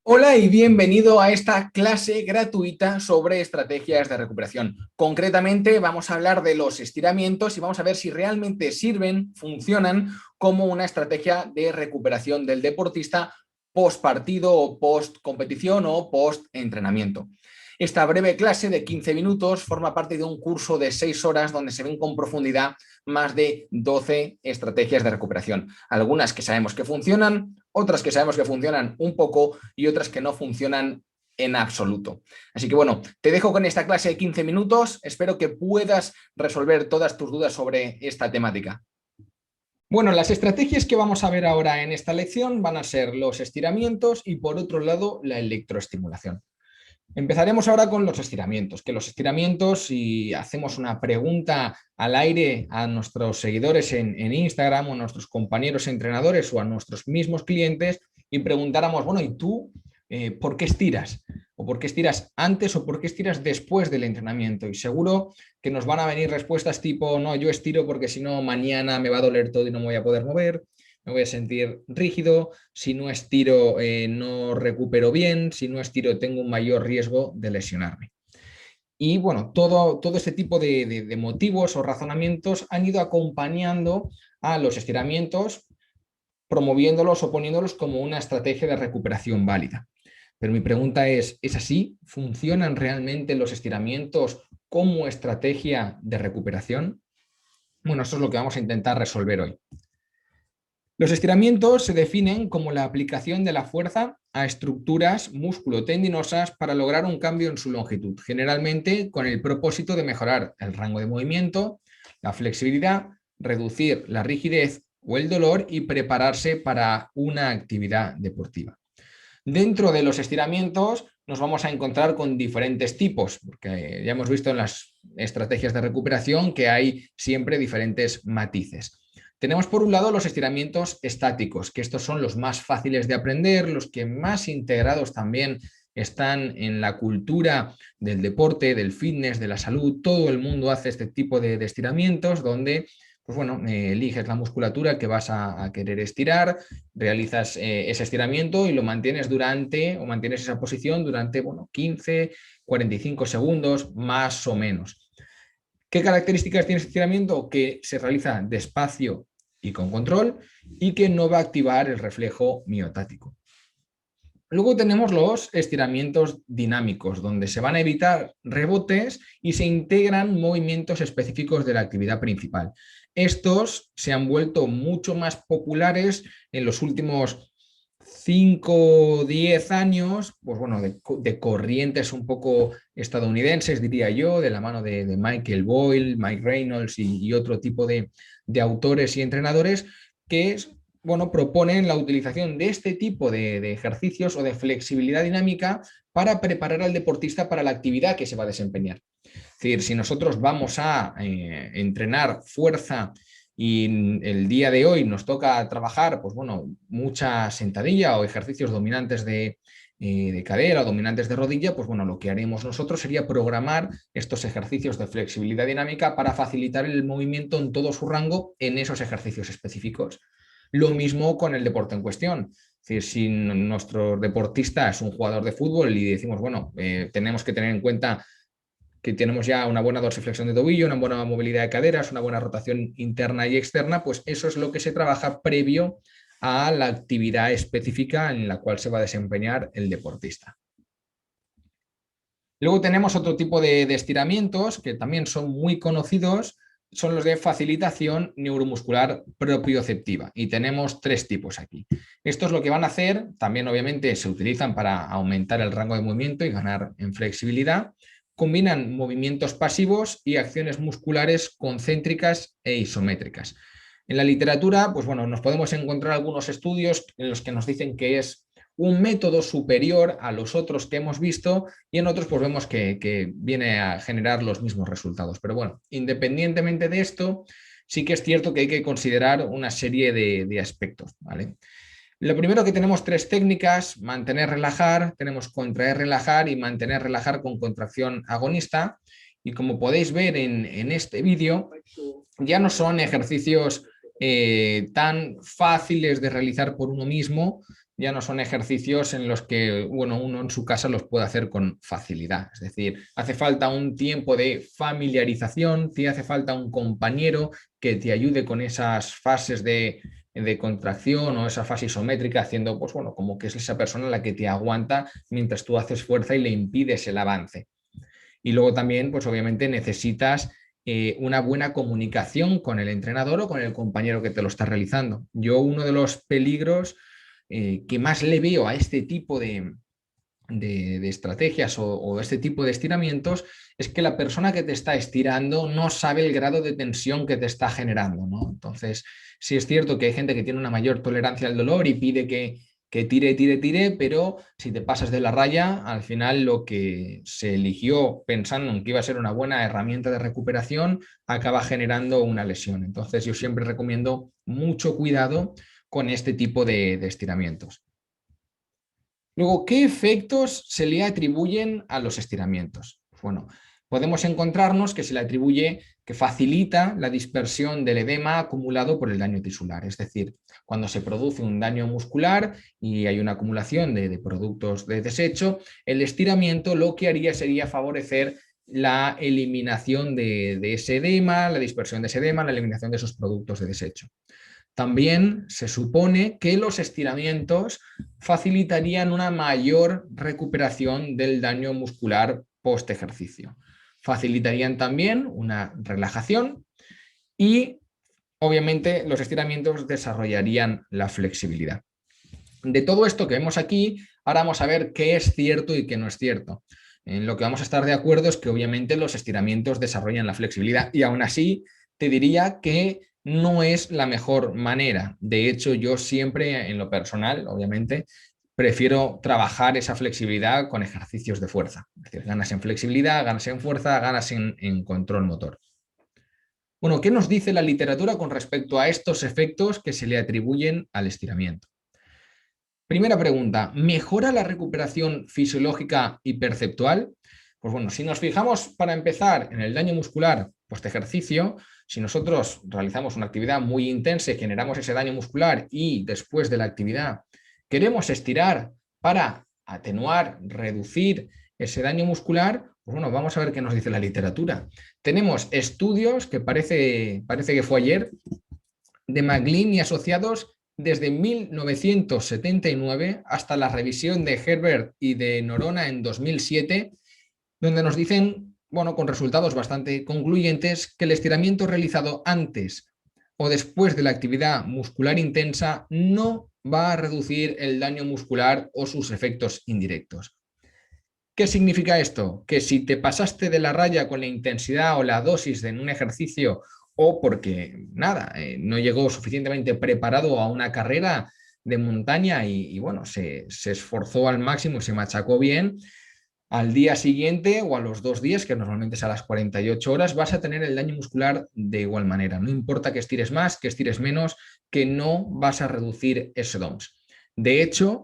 Hola y bienvenido a esta clase gratuita sobre estrategias de recuperación. Concretamente vamos a hablar de los estiramientos y vamos a ver si realmente sirven, funcionan como una estrategia de recuperación del deportista post partido o post competición o post entrenamiento. Esta breve clase de 15 minutos forma parte de un curso de 6 horas donde se ven con profundidad más de 12 estrategias de recuperación. Algunas que sabemos que funcionan, otras que sabemos que funcionan un poco y otras que no funcionan en absoluto. Así que bueno, te dejo con esta clase de 15 minutos. Espero que puedas resolver todas tus dudas sobre esta temática. Bueno, las estrategias que vamos a ver ahora en esta lección van a ser los estiramientos y por otro lado la electroestimulación. Empezaremos ahora con los estiramientos, que los estiramientos, si hacemos una pregunta al aire a nuestros seguidores en Instagram o a nuestros compañeros entrenadores o a nuestros mismos clientes y preguntáramos, bueno, ¿y tú por qué estiras? ¿O por qué estiras antes o por qué estiras después del entrenamiento? Y seguro que nos van a venir respuestas tipo, no, yo estiro porque si no mañana me va a doler todo y no me voy a poder mover, me voy a sentir rígido, si no estiro no recupero bien, si no estiro tengo un mayor riesgo de lesionarme. Y bueno, todo este tipo de motivos o razonamientos han ido acompañando a los estiramientos, promoviéndolos o poniéndolos como una estrategia de recuperación válida. Pero mi pregunta ¿es así? ¿Funcionan realmente los estiramientos como estrategia de recuperación? Bueno, eso es lo que vamos a intentar resolver hoy. Los estiramientos se definen como la aplicación de la fuerza a estructuras musculotendinosas para lograr un cambio en su longitud, generalmente con el propósito de mejorar el rango de movimiento, la flexibilidad, reducir la rigidez o el dolor y prepararse para una actividad deportiva. Dentro de los estiramientos nos vamos a encontrar con diferentes tipos, porque ya hemos visto en las estrategias de recuperación que hay siempre diferentes matices. Tenemos por un lado los estiramientos estáticos, que estos son los más fáciles de aprender, los que más integrados también están en la cultura del deporte, del fitness, de la salud. Todo el mundo hace este tipo de estiramientos donde pues bueno, eliges la musculatura que vas a querer estirar, realizas ese estiramiento y lo mantienes o mantienes esa posición durante, bueno, 15, 45 segundos más o menos. ¿Qué características tiene este estiramiento? Que se realiza despacio y con control y que no va a activar el reflejo miotático. Luego tenemos los estiramientos dinámicos, donde se van a evitar rebotes y se integran movimientos específicos de la actividad principal. Estos se han vuelto mucho más populares en los últimos 5 o 10 años, pues bueno, de corrientes un poco estadounidenses, diría yo, de la mano de Michael Boyle, Mike Reynolds y otro tipo de autores y entrenadores que bueno, proponen la utilización de este tipo de ejercicios o de flexibilidad dinámica para preparar al deportista para la actividad que se va a desempeñar. Es decir, si nosotros vamos a entrenar fuerza y el día de hoy nos toca trabajar, pues bueno, mucha sentadilla o ejercicios dominantes de cadera o dominantes de rodilla, pues bueno, lo que haremos nosotros sería programar estos ejercicios de flexibilidad dinámica para facilitar el movimiento en todo su rango en esos ejercicios específicos. Lo mismo con el deporte en cuestión. Es decir, si nuestro deportista es un jugador de fútbol y decimos, bueno, tenemos que tener en cuenta que tenemos ya una buena dorsiflexión de tobillo, una buena movilidad de caderas, una buena rotación interna y externa, pues eso es lo que se trabaja previo a la actividad específica en la cual se va a desempeñar el deportista. Luego tenemos otro tipo de estiramientos que también son muy conocidos, son los de facilitación neuromuscular propioceptiva y tenemos 3 tipos aquí. Estos lo que van a hacer, también obviamente se utilizan para aumentar el rango de movimiento y ganar en flexibilidad, combinan movimientos pasivos y acciones musculares concéntricas e isométricas. En la literatura, pues bueno, nos podemos encontrar algunos estudios en los que nos dicen que es un método superior a los otros que hemos visto y en otros pues vemos que viene a generar los mismos resultados. Pero bueno, independientemente de esto, sí que es cierto que hay que considerar una serie de aspectos, ¿vale? Lo primero que tenemos 3 técnicas, mantener, relajar, tenemos contraer, relajar y mantener, relajar con contracción agonista. Y como podéis ver en este vídeo, ya no son ejercicios tan fáciles de realizar por uno mismo, ya no son ejercicios en los que uno en su casa los puede hacer con facilidad. Es decir, hace falta un tiempo de familiarización, te hace falta un compañero que te ayude con esas fases de contracción o esa fase isométrica, haciendo, pues bueno, como que es esa persona la que te aguanta mientras tú haces fuerza y le impides el avance. Y luego también, pues obviamente necesitas una buena comunicación con el entrenador o con el compañero que te lo está realizando. Yo uno de los peligros que más le veo a este tipo de estrategias o este tipo de estiramientos es que la persona que te está estirando no sabe el grado de tensión que te está generando, ¿no? Entonces, sí es cierto que hay gente que tiene una mayor tolerancia al dolor y pide que tire, tire, tire, pero si te pasas de la raya, al final lo que se eligió pensando en que iba a ser una buena herramienta de recuperación acaba generando una lesión. Entonces, yo siempre recomiendo mucho cuidado con este tipo de estiramientos. Luego, ¿qué efectos se le atribuyen a los estiramientos? Bueno, podemos encontrarnos que se le atribuye que facilita la dispersión del edema acumulado por el daño tisular. Es decir, cuando se produce un daño muscular y hay una acumulación de productos de desecho, el estiramiento lo que haría sería favorecer la eliminación de ese edema, la dispersión de ese edema, la eliminación de esos productos de desecho. También se supone que los estiramientos facilitarían una mayor recuperación del daño muscular post ejercicio. Facilitarían también una relajación y obviamente los estiramientos desarrollarían la flexibilidad. De todo esto que vemos aquí, ahora vamos a ver qué es cierto y qué no es cierto. En lo que vamos a estar de acuerdo es que obviamente los estiramientos desarrollan la flexibilidad y aún así te diría que no es la mejor manera. De hecho, yo siempre en lo personal, obviamente, prefiero trabajar esa flexibilidad con ejercicios de fuerza. Es decir, ganas en flexibilidad, ganas en fuerza, ganas en control motor. Bueno, ¿qué nos dice la literatura con respecto a estos efectos que se le atribuyen al estiramiento? Primera pregunta, ¿mejora la recuperación fisiológica y perceptual? Pues bueno, si nos fijamos para empezar en el daño muscular post ejercicio, si nosotros realizamos una actividad muy intensa y generamos ese daño muscular y después de la actividad queremos estirar para atenuar, reducir ese daño muscular, pues bueno, vamos a ver qué nos dice la literatura. Tenemos estudios que parece que fue ayer, de McLean y asociados desde 1979 hasta la revisión de Herbert y de Noronha en 2007, donde nos dicen, bueno, con resultados bastante concluyentes, que el estiramiento realizado antes o después de la actividad muscular intensa no va a reducir el daño muscular o sus efectos indirectos. ¿Qué significa esto? Que si te pasaste de la raya con la intensidad o la dosis en un ejercicio o porque nada, no llegó suficientemente preparado a una carrera de montaña y bueno, se esforzó al máximo y se machacó bien, al día siguiente o a los 2 días, que normalmente es a las 48 horas, vas a tener el daño muscular de igual manera. No importa que estires más, que estires menos, que no vas a reducir ese DOMS. De hecho,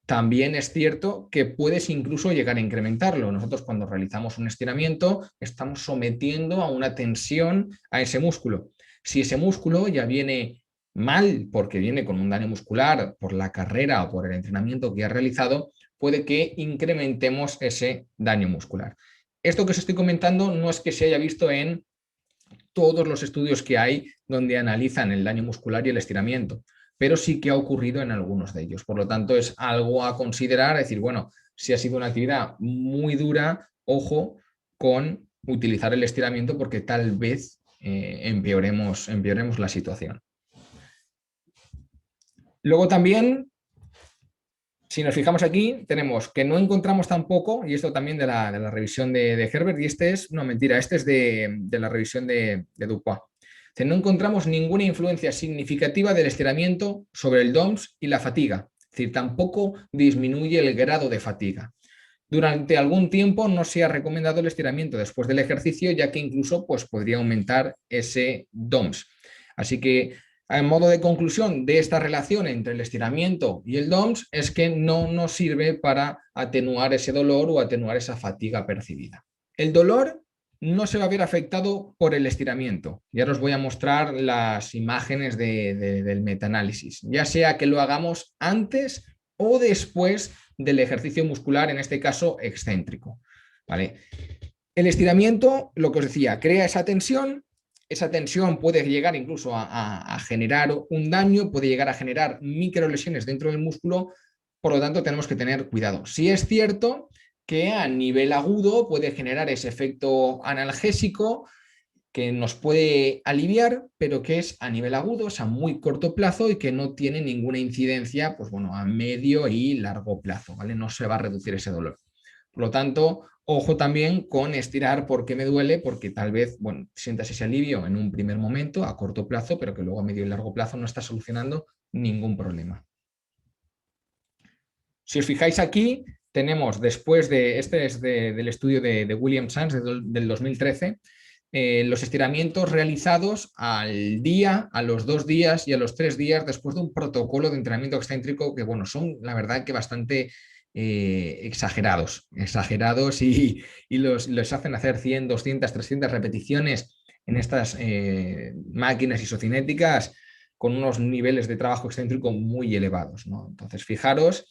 también es cierto que puedes incluso llegar a incrementarlo. Nosotros cuando realizamos un estiramiento estamos sometiendo a una tensión a ese músculo. Si ese músculo ya viene mal porque viene con un daño muscular por la carrera o por el entrenamiento que has realizado, puede que incrementemos ese daño muscular. Esto que os estoy comentando no es que se haya visto en todos los estudios que hay donde analizan el daño muscular y el estiramiento, pero sí que ha ocurrido en algunos de ellos. Por lo tanto, es algo a considerar, decir, bueno, si ha sido una actividad muy dura, ojo con utilizar el estiramiento porque tal vez empeoremos la situación. Luego también, si nos fijamos aquí, tenemos que no encontramos tampoco, y esto también de la revisión de Herbert, y este es, no mentira, este es de la revisión de Dupois. No encontramos ninguna influencia significativa del estiramiento sobre el DOMS y la fatiga. Es decir, tampoco disminuye el grado de fatiga. Durante algún tiempo no se ha recomendado el estiramiento después del ejercicio, ya que incluso pues, podría aumentar ese DOMS. Así que, en modo de conclusión de esta relación entre el estiramiento y el DOMS, es que no nos sirve para atenuar ese dolor o atenuar esa fatiga percibida. El dolor no se va a ver afectado por el estiramiento. Ya os voy a mostrar las imágenes del metaanálisis, ya sea que lo hagamos antes o después del ejercicio muscular, en este caso excéntrico, ¿vale? El estiramiento, lo que os decía, crea esa tensión puede llegar incluso a generar un daño, puede llegar a generar microlesiones dentro del músculo, por lo tanto tenemos que tener cuidado. Sí es cierto que a nivel agudo puede generar ese efecto analgésico que nos puede aliviar, pero que es a nivel agudo, es a muy corto plazo y que no tiene ninguna incidencia, pues bueno, a medio y largo plazo, ¿vale? No se va a reducir ese dolor. Por lo tanto, ojo también con estirar porque me duele, porque tal vez, bueno, sientas ese alivio en un primer momento, a corto plazo, pero que luego a medio y largo plazo no está solucionando ningún problema. Si os fijáis aquí, tenemos después de, este es del estudio de William Sands del 2013, los estiramientos realizados al día, a los 2 días y a los 3 días después de un protocolo de entrenamiento excéntrico que, bueno, son la verdad que bastante exagerados y los hacen hacer 100, 200, 300 repeticiones en estas máquinas isocinéticas con unos niveles de trabajo excéntrico muy elevados, ¿no? Entonces, fijaros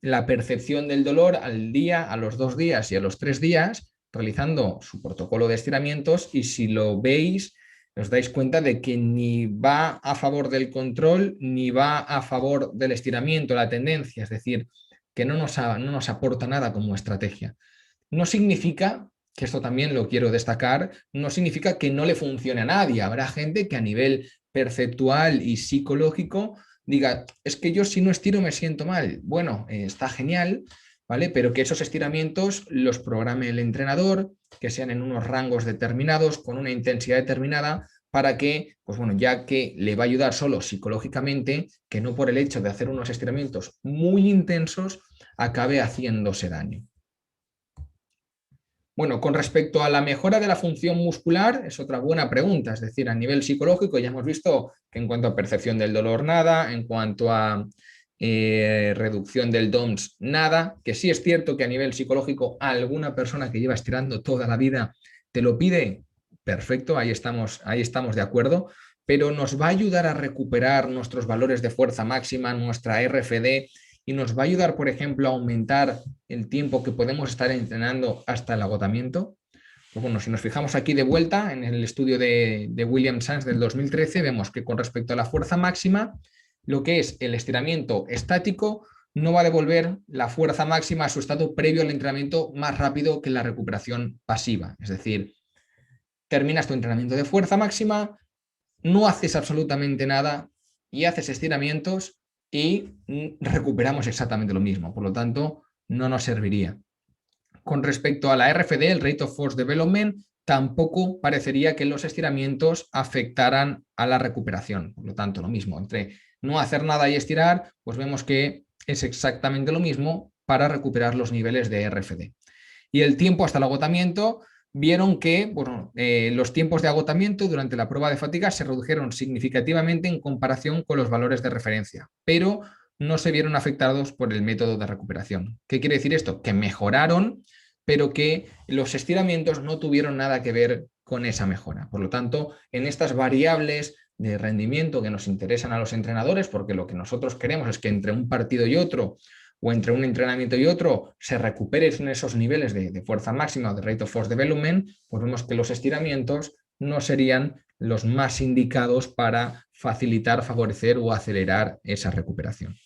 la percepción del dolor al día, a los 2 días y a los 3 días, realizando su protocolo de estiramientos, y si lo veis, os dais cuenta de que ni va a favor del control, ni va a favor del estiramiento, la tendencia, es decir, que no nos aporta nada como estrategia. No significa, que esto también lo quiero destacar, no significa que no le funcione a nadie. Habrá gente que a nivel perceptual y psicológico diga, es que yo si no estiro me siento mal. Bueno, está genial, ¿vale? Pero que esos estiramientos los programe el entrenador, que sean en unos rangos determinados, con una intensidad determinada, para que, pues bueno, ya que le va a ayudar solo psicológicamente, que no por el hecho de hacer unos estiramientos muy intensos acabe haciéndose daño. Bueno, con respecto a la mejora de la función muscular, es otra buena pregunta. Es decir, a nivel psicológico ya hemos visto que en cuanto a percepción del dolor, nada. En cuanto a reducción del DOMS, nada. Que sí es cierto que a nivel psicológico alguna persona que lleva estirando toda la vida te lo pide, perfecto, ahí estamos de acuerdo. Pero nos va a ayudar a recuperar nuestros valores de fuerza máxima, nuestra RFD, y nos va a ayudar, por ejemplo, a aumentar el tiempo que podemos estar entrenando hasta el agotamiento. Pues bueno, si nos fijamos aquí de vuelta en el estudio de William Sands del 2013, vemos que con respecto a la fuerza máxima, lo que es el estiramiento estático no va a devolver la fuerza máxima a su estado previo al entrenamiento más rápido que la recuperación pasiva. Es decir, terminas tu entrenamiento de fuerza máxima, no haces absolutamente nada y haces estiramientos y recuperamos exactamente lo mismo. Por lo tanto, no nos serviría. Con respecto a la RFD, el Rate of Force Development, tampoco parecería que los estiramientos afectaran a la recuperación. Por lo tanto, lo mismo. Entre no hacer nada y estirar, pues vemos que es exactamente lo mismo para recuperar los niveles de RFD. Y el tiempo hasta el agotamiento, vieron que bueno, los tiempos de agotamiento durante la prueba de fatiga se redujeron significativamente en comparación con los valores de referencia, pero no se vieron afectados por el método de recuperación. ¿Qué quiere decir esto? Que mejoraron, pero que los estiramientos no tuvieron nada que ver con esa mejora. Por lo tanto, en estas variables de rendimiento que nos interesan a los entrenadores, porque lo que nosotros queremos es que entre un partido y otro o entre un entrenamiento y otro se recuperen esos niveles de fuerza máxima o de Rate of Force Development, pues vemos que los estiramientos no serían los más indicados para facilitar, favorecer o acelerar esa recuperación.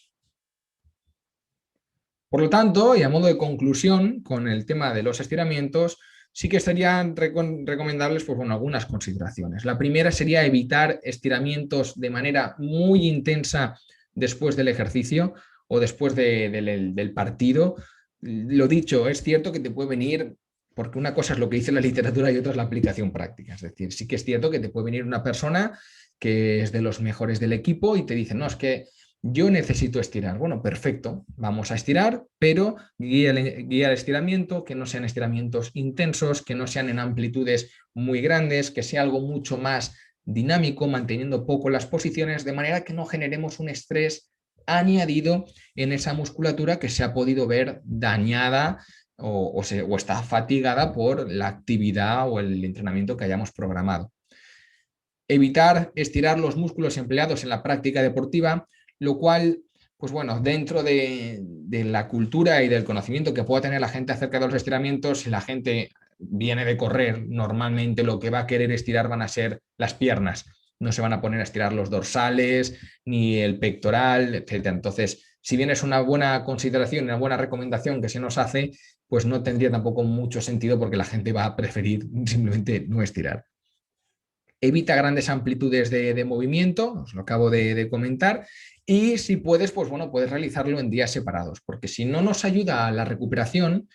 Por lo tanto, y a modo de conclusión con el tema de los estiramientos, sí que serían recomendables pues, bueno, algunas consideraciones. La primera sería evitar estiramientos de manera muy intensa después del ejercicio o después del partido. Lo dicho, es cierto que te puede venir, porque una cosa es lo que dice la literatura y otra es la aplicación práctica. Es decir, sí que es cierto que te puede venir una persona que es de los mejores del equipo y te dice, no, es que yo necesito estirar. Bueno, perfecto, vamos a estirar, pero guía el estiramiento, que no sean estiramientos intensos, que no sean en amplitudes muy grandes, que sea algo mucho más dinámico, manteniendo poco las posiciones, de manera que no generemos un estrés añadido en esa musculatura que se ha podido ver dañada o está fatigada por la actividad o el entrenamiento que hayamos programado. Evitar estirar los músculos empleados en la práctica deportiva, lo cual Pues bueno, dentro de la cultura y del conocimiento que pueda tener la gente acerca de los estiramientos, si la gente viene de correr, normalmente lo que va a querer estirar van a ser las piernas. No se van a poner a estirar los dorsales, ni el pectoral, etcétera. Entonces, si bien es una buena consideración, una buena recomendación que se nos hace, pues no tendría tampoco mucho sentido porque la gente va a preferir simplemente no estirar. Evita grandes amplitudes de movimiento, os lo acabo de comentar, y si puedes, pues bueno, puedes realizarlo en días separados, porque si no nos ayuda a la recuperación,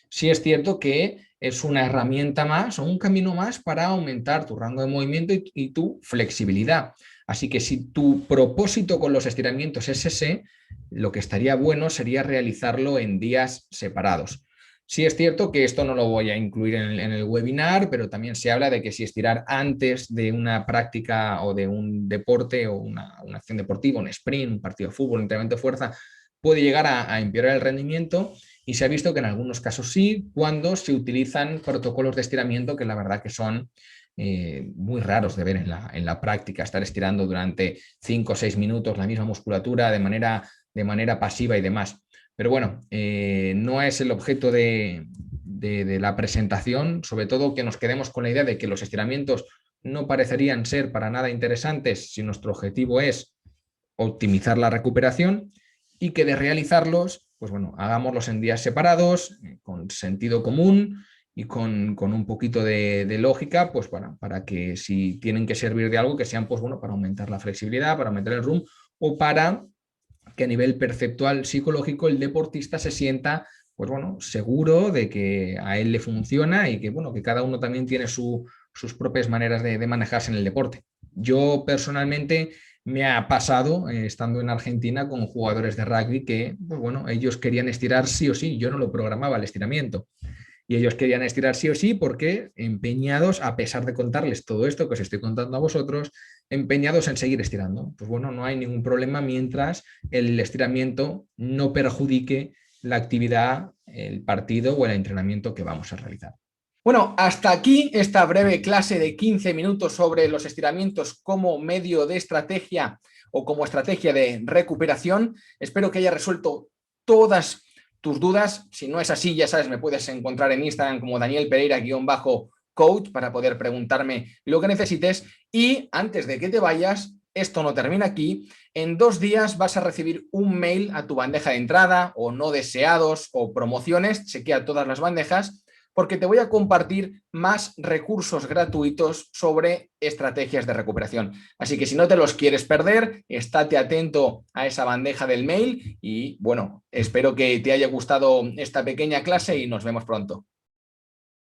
sí es cierto que es una herramienta más o un camino más para aumentar tu rango de movimiento y tu flexibilidad. Así que si tu propósito con los estiramientos es ese, lo que estaría bueno sería realizarlo en días separados. Sí es cierto que esto no lo voy a incluir en el webinar, pero también se habla de que si estirar antes de una práctica o de un deporte o una acción deportiva, un sprint, un partido de fútbol, un entrenamiento de fuerza, puede llegar a empeorar el rendimiento, y se ha visto que en algunos casos sí, cuando se utilizan protocolos de estiramiento que la verdad que son muy raros de ver en la práctica, estar estirando durante 5 o 6 minutos la misma musculatura de manera pasiva y demás. Pero bueno, no es el objeto de la presentación, sobre todo que nos quedemos con la idea de que los estiramientos no parecerían ser para nada interesantes si nuestro objetivo es optimizar la recuperación, y que de realizarlos, pues bueno, hagámoslos en días separados, con sentido común y con un poquito de lógica, pues para que si tienen que servir de algo, que sean pues bueno, para aumentar la flexibilidad, para aumentar el RUM o para que a nivel perceptual psicológico el deportista se sienta pues bueno, seguro de que a él le funciona y que, bueno, que cada uno también tiene sus propias maneras de manejarse en el deporte. Yo personalmente me ha pasado estando en Argentina con jugadores de rugby que, pues bueno, ellos querían estirar sí o sí, yo no lo programaba el estiramiento. Y ellos querían estirar sí o sí porque empeñados, a pesar de contarles todo esto que os estoy contando a vosotros, empeñados en seguir estirando. Pues bueno, no hay ningún problema mientras el estiramiento no perjudique la actividad, el partido o el entrenamiento que vamos a realizar. Bueno, hasta aquí esta breve clase de 15 minutos sobre los estiramientos como medio de estrategia o como estrategia de recuperación. Espero que haya resuelto todas tus dudas. Si no es así, ya sabes, me puedes encontrar en Instagram como Daniel Pereira_coach para poder preguntarme lo que necesites. Y antes de que te vayas, esto no termina aquí. En 2 días vas a recibir un mail a tu bandeja de entrada o no deseados o promociones. Chequea todas las bandejas, porque te voy a compartir más recursos gratuitos sobre estrategias de recuperación. Así que si no te los quieres perder, estate atento a esa bandeja del mail y bueno, espero que te haya gustado esta pequeña clase y nos vemos pronto.